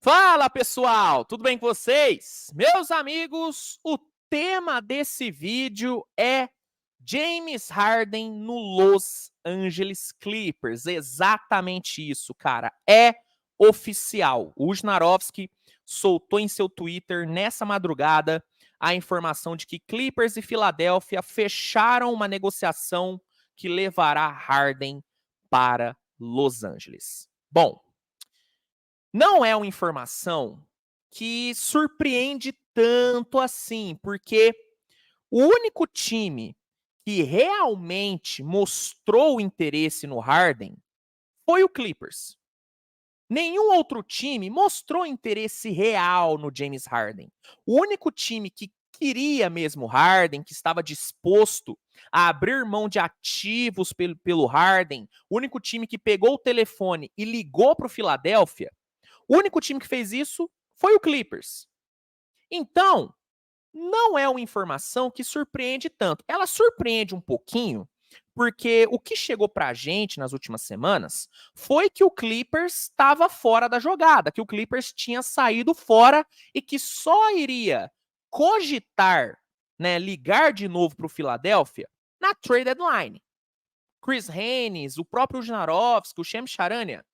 Fala, pessoal! Tudo bem com vocês? Meus amigos, o tema desse vídeo é James Harden no Los Angeles Clippers. Exatamente isso, cara. É oficial. O Wojnarowski soltou em seu Twitter nessa madrugada a informação de que Clippers e Filadélfia fecharam uma negociação que levará Harden para Los Angeles. Bom, não é uma informação que surpreende tanto assim, porque o único time que realmente mostrou interesse no Harden foi o Clippers. Nenhum outro time mostrou interesse real no James Harden. O único time que queria mesmo Harden, que estava disposto a abrir mão de ativos pelo Harden, o único time que pegou o telefone e ligou para o Philadelphia, o único time que fez isso foi o Clippers. Então, não é uma informação que surpreende tanto. Ela surpreende um pouquinho, porque o que chegou pra gente nas últimas semanas foi que o Clippers estava fora da jogada, que o Clippers tinha saído fora e que só iria cogitar, né, ligar de novo para o Philadelphia na trade deadline. Chris Haynes, o próprio Wojnarowski, o Shams Charania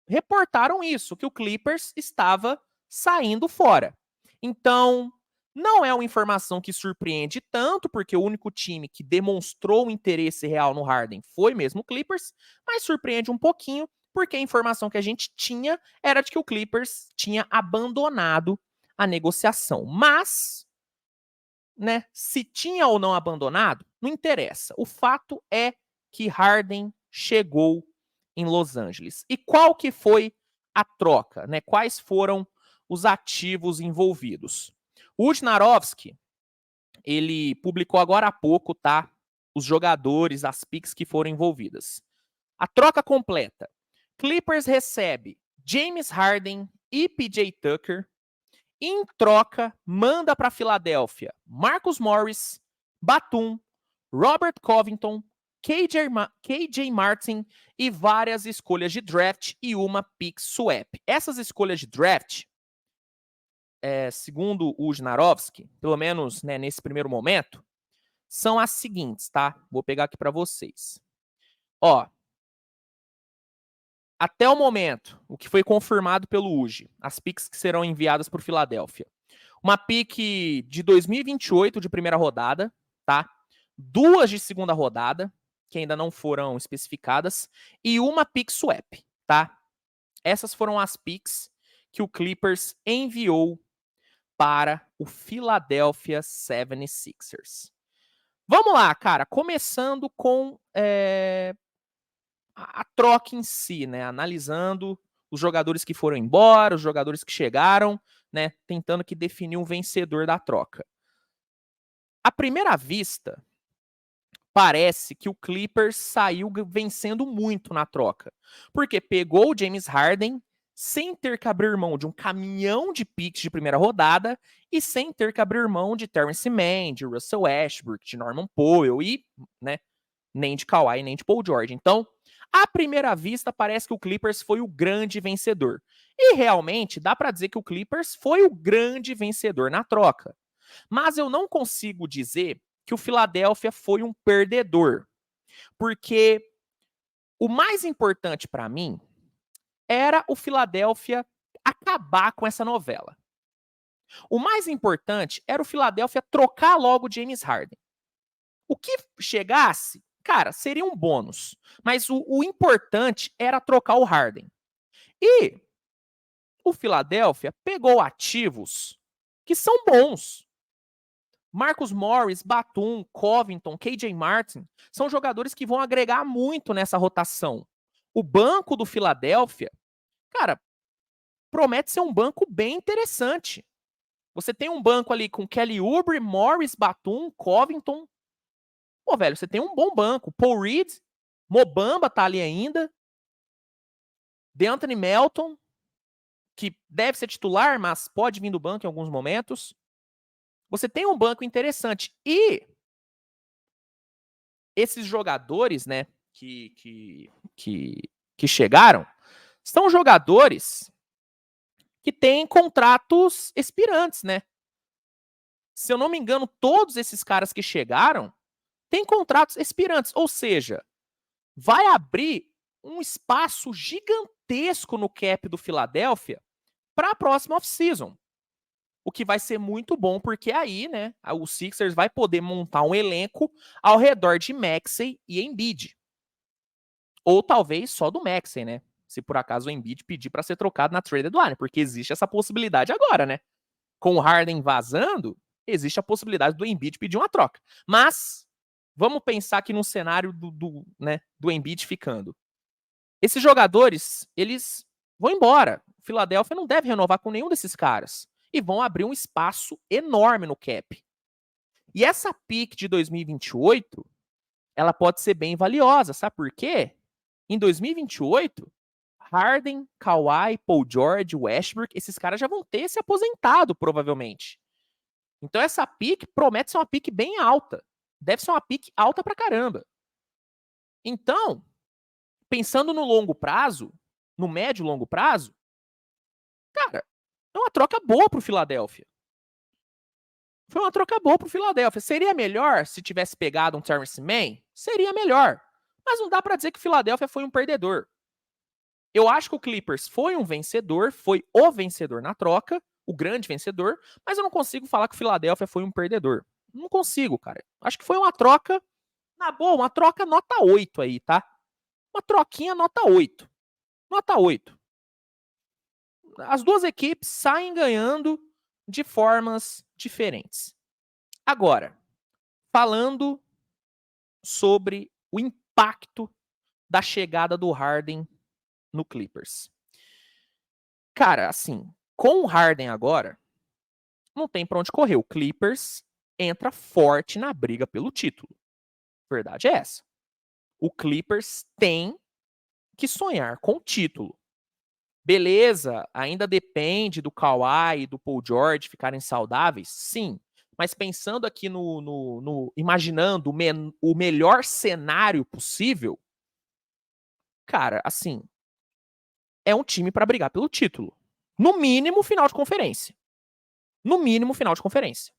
reportaram isso, que o Clippers estava saindo fora. Então, não é uma informação que surpreende tanto, porque o único time que demonstrou um interesse real no Harden foi mesmo o Clippers, mas surpreende um pouquinho, porque a informação que a gente tinha era de que o Clippers tinha abandonado a negociação. Mas, né, se tinha ou não abandonado, não interessa. O fato é que Harden chegou em Los Angeles. E qual que foi a troca, né? Quais foram os ativos envolvidos? O Wojnarowski, ele publicou agora há pouco, tá? Os jogadores, as picks que foram envolvidas. A troca completa. Clippers recebe James Harden e PJ Tucker. Em troca, manda para Filadélfia Marcus Morris, Batum, Robert Covington, KJ Martin e várias escolhas de draft e uma pick swap. Essas escolhas de draft, segundo o Wojnarowski, pelo menos, né, nesse primeiro momento, são as seguintes, tá? Vou pegar aqui para vocês. Ó, até o momento, o que foi confirmado pelo UJ, as picks que serão enviadas para o Filadélfia. Uma pick de 2028 de primeira rodada, tá? 2 de segunda rodada, que ainda não foram especificadas, e uma pick swap, tá? Essas foram as picks que o Clippers enviou para o Philadelphia 76ers. Vamos lá, cara, começando com a troca em si, né? Analisando os jogadores que foram embora, os jogadores que chegaram, né? Tentando que definir um vencedor da troca. À primeira vista, parece que o Clippers saiu vencendo muito na troca. Porque pegou o James Harden sem ter que abrir mão de um caminhão de picks de primeira rodada e sem ter que abrir mão de Terrence Mann, de Russell Westbrook, de Norman Powell e, né, nem de Kawhi, nem de Paul George. Então, à primeira vista, parece que o Clippers foi o grande vencedor. E realmente dá para dizer que o Clippers foi o grande vencedor na troca. Mas eu não consigo dizer que o Philadelphia foi um perdedor. Porque o mais importante para mim era o Philadelphia acabar com essa novela. O mais importante era o Philadelphia trocar logo o James Harden. O que chegasse, cara, seria um bônus. Mas o importante era trocar o Harden. E o Philadelphia pegou ativos que são bons. Marcus Morris, Batum, Covington, KJ Martin são jogadores que vão agregar muito nessa rotação. O banco do Philadelphia, cara, promete ser um banco bem interessante. Você tem um banco ali com Kelly Oubre, Morris, Batum, Covington. Pô, velho, você tem um bom banco. Paul Reed, Mobamba tá ali ainda. DeAnthony Melton, que deve ser titular, mas pode vir do banco em alguns momentos. Você tem um banco interessante. E esses jogadores, né, que chegaram, são jogadores que têm contratos expirantes, né? Se eu não me engano, todos esses caras que chegaram têm contratos expirantes, ou seja, vai abrir um espaço gigantesco no cap do Philadelphia para a próxima off-season. O que vai ser muito bom, porque aí, né, o Sixers vai poder montar um elenco ao redor de Maxey e Embiid. Ou talvez só do Maxey, né? Se por acaso o Embiid pedir para ser trocado na trade deadline, porque existe essa possibilidade agora, né? Com o Harden vazando, existe a possibilidade do Embiid pedir uma troca. Mas vamos pensar aqui no cenário do Embiid ficando. Esses jogadores, eles vão embora. O Philadelphia não deve renovar com nenhum desses caras. E vão abrir um espaço enorme no cap. E essa pick de 2028, ela pode ser bem valiosa, sabe por quê? Em 2028, Harden, Kawhi, Paul George, Westbrook, esses caras já vão ter se aposentado, provavelmente. Então essa pick promete ser uma pick bem alta. Deve ser uma pick alta pra caramba. Então, pensando no longo prazo, no médio e longo prazo, cara, é uma troca boa pro Philadelphia. Foi uma troca boa pro Philadelphia. Seria melhor se tivesse pegado um Terrence Mann? Seria melhor. Mas não dá pra dizer que o Philadelphia foi um perdedor. Eu acho que o Clippers foi um vencedor, foi o vencedor na troca, o grande vencedor, mas eu não consigo falar que o Philadelphia foi um perdedor. Não consigo, cara. Acho que foi uma troca, na boa, uma troca nota 8 aí, tá? Uma troquinha nota 8. Nota 8. As duas equipes saem ganhando de formas diferentes. Agora, falando sobre o impacto da chegada do Harden no Clippers. Cara, assim, com o Harden agora, não tem pra onde correr. O Clippers entra forte na briga pelo título. Verdade é essa. O Clippers tem que sonhar com o título. Beleza, ainda depende do Kawhi e do Paul George ficarem saudáveis? Sim. Mas pensando aqui imaginando o melhor cenário possível, cara, assim, é um time para brigar pelo título. No mínimo, final de conferência. No mínimo, final de conferência.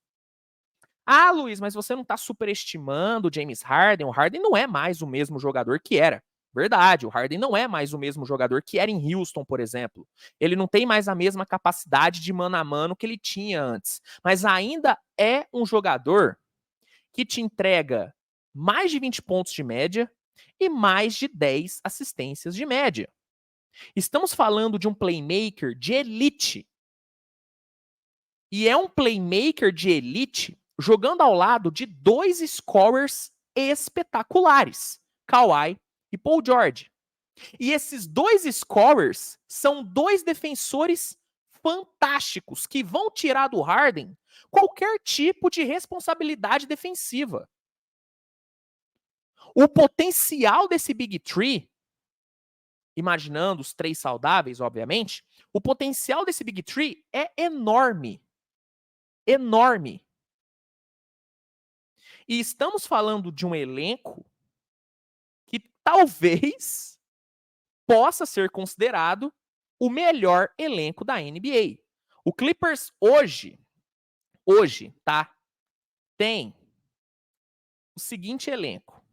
Ah, Luiz, mas você não tá superestimando o James Harden. O Harden não é mais o mesmo jogador que era. Verdade, o Harden não é mais o mesmo jogador que era em Houston, por exemplo. Ele não tem mais a mesma capacidade de mano a mano que ele tinha antes. Mas ainda é um jogador que te entrega mais de 20 pontos de média e mais de 10 assistências de média. Estamos falando de um playmaker de elite. E é um playmaker de elite jogando ao lado de dois scorers espetaculares, Kawhi e Paul George. E esses dois scorers são dois defensores fantásticos que vão tirar do Harden qualquer tipo de responsabilidade defensiva. O potencial desse Big Three, imaginando os três saudáveis, obviamente, o potencial desse Big Three é enorme. Enorme. E estamos falando de um elenco que talvez possa ser considerado o melhor elenco da NBA. O Clippers hoje, tá? Tem o seguinte elenco.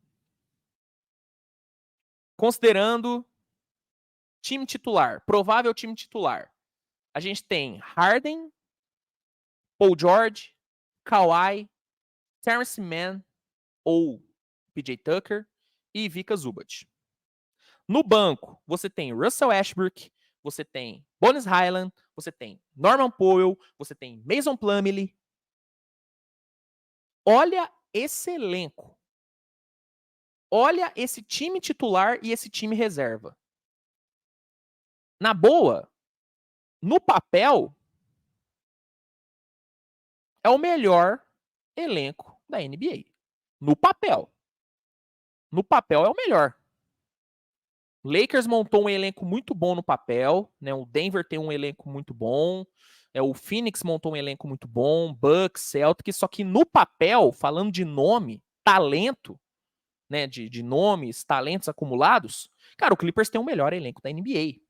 Considerando time titular, provável time titular. A gente tem Harden, Paul George, Kawhi, Terrence Mann ou PJ Tucker e Ivica Zubac. No banco, você tem Russell Westbrook, você tem Bones Hyland, você tem Norman Powell, você tem Mason Plumlee. Olha esse elenco. Olha esse time titular e esse time reserva. Na boa, no papel, é o melhor elenco da NBA. No papel. No papel é o melhor. Lakers montou um elenco muito bom no papel, né? O Denver tem um elenco muito bom, o Phoenix montou um elenco muito bom, Bucks, Celtics, só que no papel, falando de nome, talento, né? De nomes, talentos acumulados, cara, o Clippers tem o melhor elenco da NBA.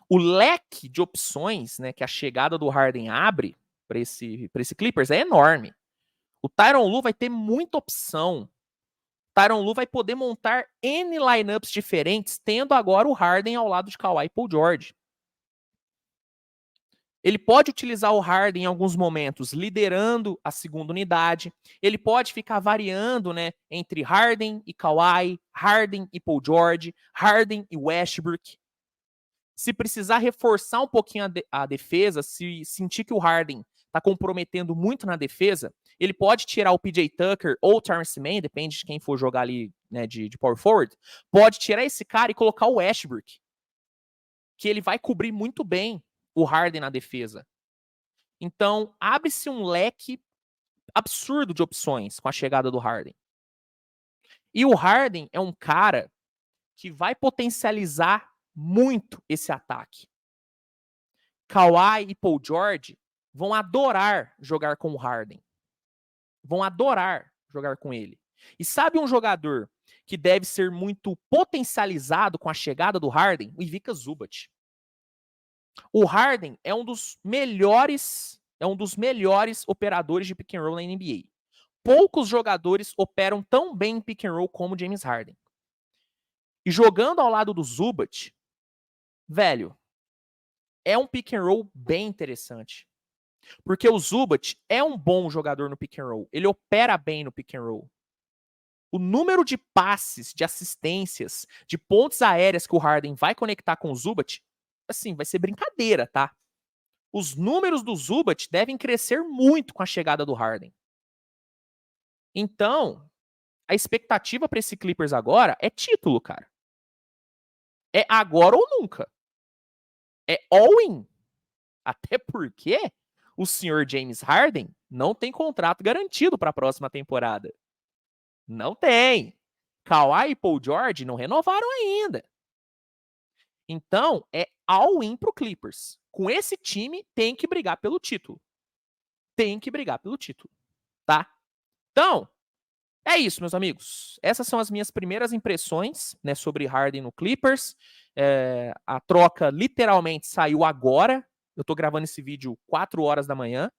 O leque de opções, né, que a chegada do Harden abre para esse Clippers é enorme. O Tyronn Lue vai ter muita opção. O Tyronn Lue vai poder montar N lineups diferentes, tendo agora o Harden ao lado de Kawhi e Paul George. Ele pode utilizar o Harden em alguns momentos, liderando a segunda unidade. Ele pode ficar variando, né, entre Harden e Kawhi, Harden e Paul George, Harden e Westbrook. Se precisar reforçar um pouquinho a defesa, se sentir que o Harden está comprometendo muito na defesa, ele pode tirar o PJ Tucker ou o Terrence Mann, depende de quem for jogar ali, né, de power forward, pode tirar esse cara e colocar o Westbrook, que ele vai cobrir muito bem o Harden na defesa. Então, abre-se um leque absurdo de opções com a chegada do Harden. E o Harden é um cara que vai potencializar muito esse ataque. Kawhi e Paul George vão adorar jogar com o Harden. Vão adorar jogar com ele. E sabe um jogador que deve ser muito potencializado com a chegada do Harden? O Ivica Zubac. O Harden é um dos melhores operadores de pick and roll na NBA. Poucos jogadores operam tão bem em pick and roll como James Harden. E jogando ao lado do Zubac, velho, é um pick and roll bem interessante. Porque o Zubac é um bom jogador no pick and roll. Ele opera bem no pick and roll. O número de passes, de assistências, de pontes aéreas que o Harden vai conectar com o Zubac, assim, vai ser brincadeira, tá? Os números do Zubac devem crescer muito com a chegada do Harden. Então, a expectativa para esse Clippers agora é título, cara. É agora ou nunca. É all-in. Até porque o senhor James Harden não tem contrato garantido para a próxima temporada. Não tem. Kawhi e Paul George não renovaram ainda. Então, é all-in pro Clippers. Com esse time, tem que brigar pelo título. Tem que brigar pelo título, tá? Então, é isso, meus amigos. Essas são as minhas primeiras impressões, né, sobre Harden no Clippers. A troca literalmente saiu agora. Eu tô gravando esse vídeo 4 horas da manhã.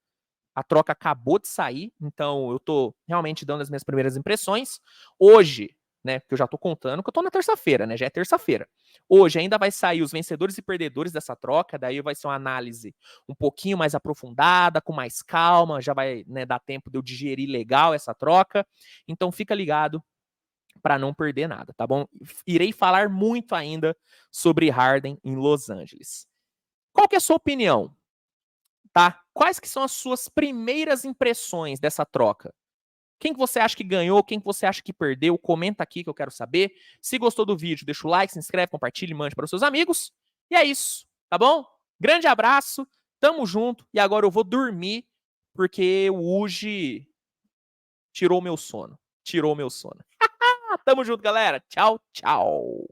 A troca acabou de sair, então eu tô realmente dando as minhas primeiras impressões. Hoje, né, porque eu já tô contando que eu tô na terça-feira, né, já é terça-feira. Hoje ainda vai sair os vencedores e perdedores dessa troca, daí vai ser uma análise um pouquinho mais aprofundada, com mais calma, já vai, né, dar tempo de eu digerir legal essa troca. Então fica ligado para não perder nada, tá bom? Irei falar muito ainda sobre Harden em Los Angeles. Qual que é a sua opinião? Tá? Quais que são as suas primeiras impressões dessa troca? Quem que você acha que ganhou? Quem que você acha que perdeu? Comenta aqui que eu quero saber. Se gostou do vídeo, deixa o like, se inscreve, compartilha e mande para os seus amigos. E é isso, tá bom? Grande abraço, tamo junto. E agora eu vou dormir, porque o Uji tirou meu sono. Tirou meu sono. Tamo junto, galera. Tchau, tchau.